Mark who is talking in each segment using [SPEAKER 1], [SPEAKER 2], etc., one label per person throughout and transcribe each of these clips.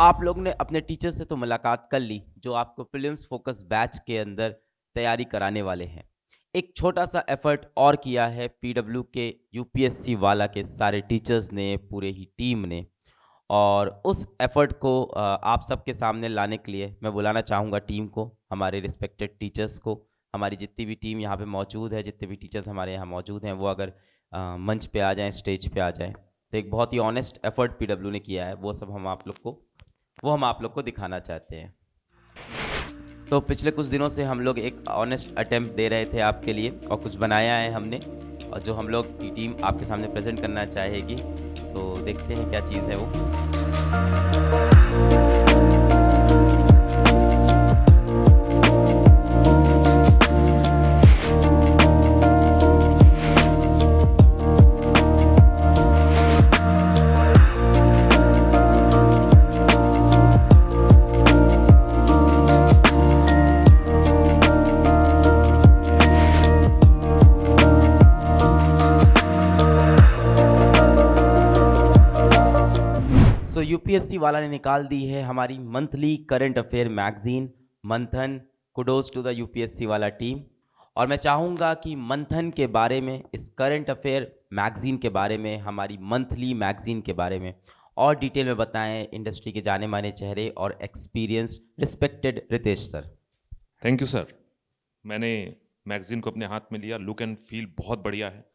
[SPEAKER 1] आप लोग ने अपने टीचर से तो मुलाकात कर ली, जो आपको प्रीलिम्स फोकस बैच के अंदर तैयारी कराने वाले हैं। एक छोटा-सा एफर्ट और किया है पीडब्ल्यू के यूपीएससी वाला के सारे टीचर्स ने, पूरे ही टीम ने और उस एफर्ट को आप सबके सामने लाने के लिए मैं बुलाना चाहूँगा टीम को, हमारे रिस्पेक्टेड टीचर्स को। हमारी जितनी भी टीम यहाँ पे मौजूद है, जितने भी टीचर्स हमारे यहाँ मौजूद हैं, वो अगर मंच पे आ जाएँ, स्टेज पे आ जाएँ। तो एक बहुत ही ऑनेस्ट एफर्ट पीडब्ल्यू ने किया है, वो हम आप लोग को दिखाना चाहते हैं। तो पिछले कुछ दिनों से हम लोग एक ऑनेस्ट अटेम्प्ट दे रहे थे आपके लिए और कुछ बनाया है हमने और जो हम लोग की टीम आपके सामने प्रेज़ेंट करना चाहेगी। तो देखते हैं क्या चीज़ है वो। सो यूपीएससी वाला ने निकाल दी है हमारी मंथली करंट अफेयर मैगजीन मंथन। कुडोज टू द यूपीएससी वाला टीम। और मैं चाहूँगा कि मंथन के बारे में, इस करंट अफेयर मैगजीन के बारे में, हमारी मंथली मैगजीन के बारे में और डिटेल में बताएं इंडस्ट्री के जाने माने चेहरे और experience respected Ritesh sir.
[SPEAKER 2] Thank you sir. मैंने मैगजीन को अपने हाथ में लिया, लुक एंड फील बहुत बढ़िया है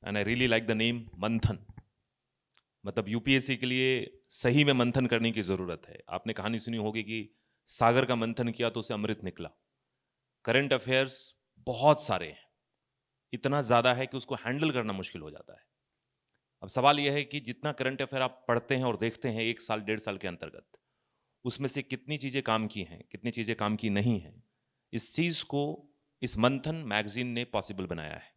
[SPEAKER 2] and I really like the name मंथन। मतलब यूपीएससी के लिए सही में मंथन करने की ज़रूरत है। आपने कहानी सुनी होगी कि सागर का मंथन किया तो उसे अमृत निकला। करंट अफेयर्स बहुत सारे हैं, इतना ज़्यादा है कि उसको हैंडल करना मुश्किल हो जाता है। अब सवाल यह है कि जितना करंट अफेयर आप पढ़ते हैं और देखते हैं 1 साल 1.5 साल के अंतर्गत, उसमें से कितनी चीज़ें काम की हैं, कितनी चीज़ें काम की नहीं हैं, इस चीज़ को इस मंथन मैगजीन ने पॉसिबल बनाया है।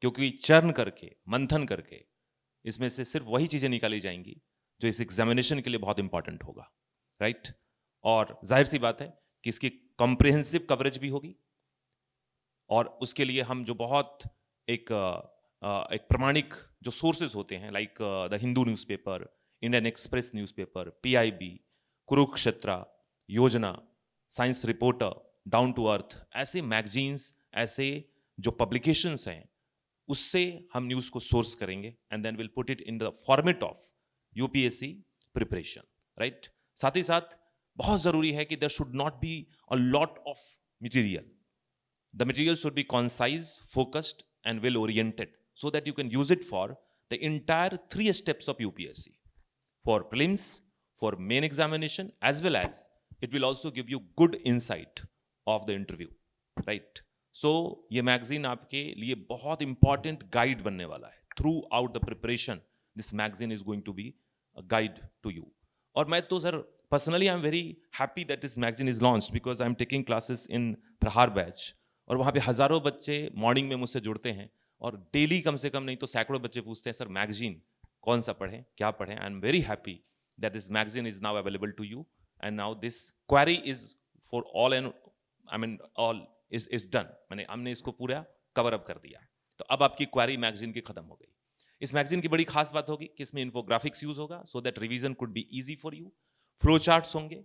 [SPEAKER 2] क्योंकि चर्न करके, मंथन करके इसमें से सिर्फ वही चीज़ें निकाली जाएंगी जो इस एग्जामिनेशन के लिए बहुत इंपॉर्टेंट होगा, राइट। और जाहिर सी बात है कि इसकी कॉम्प्रिहेंसिव कवरेज भी होगी और उसके लिए हम जो बहुत एक एक प्रमाणिक जो सोर्सेज होते हैं like the Hindu newspaper, Indian Express newspaper, PIB, Kurukshetra, Yojana, Science Reporter, Down to Earth, ऐसे मैगजीन्स, ऐसे जो पब्लिकेशंस हैं, उससे हम न्यूज़ को सोर्स करेंगे and then will put it in the format of UPSC preparation, right. साथ ही साथ बहुत ज़रूरी है कि there should not be a lot of material. The material should be concise, focused, and well oriented so that you can use it for the entire 3 steps of UPSC, for prelims, for main examination, as well as it will also give you good insight of the interview, right? So ये magazine आपके लिए बहुत important guide बनने वाला है throughout the preparation. This magazine is going to be a guide to you. और मैं तो sir personally I am very happy that this magazine is launched because I am taking classes in Prahar batch और वहाँ पे हज़ारों बच्चे morning में मुझसे जुड़ते हैं और डेली कम से कम नहीं तो सैकड़ों बच्चे पूछते हैं सर मैगजीन कौन सा पढ़ें, क्या पढ़ें। I am very happy that this magazine is now available to you and now this query is for all and I mean all is done. मैंने हमने इसको पूरा कवर अप कर दिया, तो अब आपकी क्वेरी मैगजीन की खत्म हो गई। इस मैगजीन की बड़ी खास बात होगी कि इसमें इन्फोग्राफिक्स यूज होगा so that revision could be easy for you, flow charts होंगे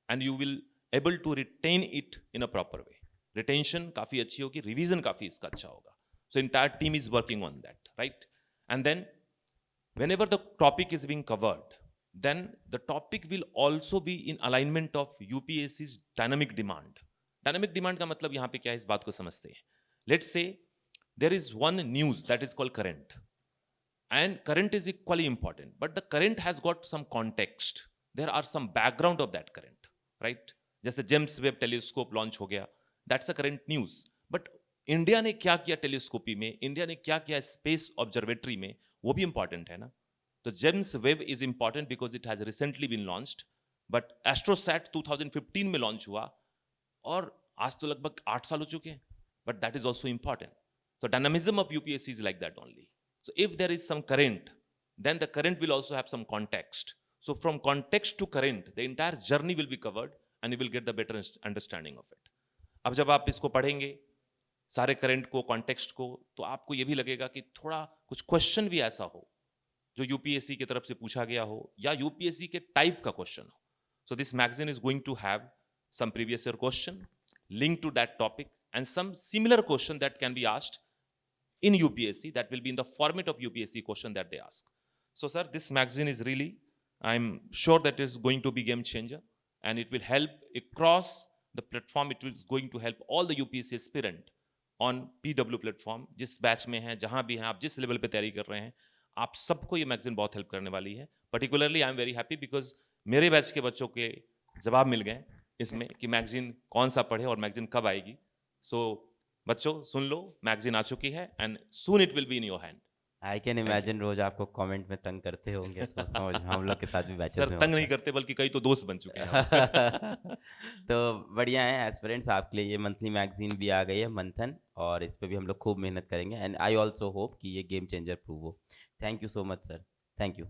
[SPEAKER 2] and you will able to retain it in a proper way. Retention काफी अच्छी होगी, रिवीजन काफी इसका अच्छा होगा। So entire team is working on that, right. And then whenever the topic is being covered, then the topic will also be in alignment of UPSC's dynamic demand. Dynamic demand का मतलब यहाँ पे क्या है, इस बात को समझते हैं। Let's say there is one news that is called current, and current is equally important, but the current has got some context. There are some background of that current, right? जैसे जेम्स वेब टेलीस्कोप लॉन्च हो गया, that's a current news. But India ने क्या किया telescopic में, India ने क्या किया स्पेस ऑब्जर्वेटरी में, वो भी इंपॉर्टेंट है ना। तो James Webb is important because it has recently been launched, but AstroSat 2015 में लॉन्च हुआ और आज तो लगभग 8 साल हो चुके हैं, but that is also important. So dynamism of UPSC is like that only. So if there is some current, then the current will also have some context. So from context to current, the entire journey will be covered and you will get the better understanding of it. अब जब आप इसको पढ़ेंगे सारे current को, context को, तो आपको ये भी लगेगा कि थोड़ा कुछ क्वेश्चन भी ऐसा हो जो यूपीएससी की तरफ से पूछा गया हो या यूपीएससी के टाइप का क्वेश्चन हो। So this magazine is going to have some previous year question linked to that topic and some similar question that can be asked in UPSC that will be in the format of UPSC question that they ask. So sir, this magazine is really, I'm sure that is going to be game changer and it will help across the platform. It is going to help all the UPSC aspirant on PW platform, जिस batch में हैं, जहां भी हैं, आप जिस level पे तैयारी कर रहे हैं, आप सबको ये मैगजीन बहुत हेल्प करने वाली है. Particularly I am very happy because मेरे बैच के बच्चों के जवाब मिल गए इसमें कि मैगजीन कौन सा पढ़े और मैगजीन कब आएगी. सो बच्चों सुन लो, मैगजीन आ चुकी है and soon it will be in your hand.
[SPEAKER 1] I can imagine रोज आपको कमेंट में तंग करते होंगे, तो समझ हम लोग के साथ भी बैचेस
[SPEAKER 2] सर
[SPEAKER 1] में
[SPEAKER 2] तंग
[SPEAKER 1] होता
[SPEAKER 2] नहीं
[SPEAKER 1] है.
[SPEAKER 2] करते बल्कि कई तो दोस्त बन चुके हैं.
[SPEAKER 1] तो बढ़िया है एस्पिरेंट्स, आपके लिए ये मंथली मैगजीन भी आ गई है मंथन, और इस पे भी हम लोग खूब मेहनत करेंगे एंड आई ऑल्सो होप कि ये गेम चेंजर प्रूव हो. Thank you so much sir, thank you.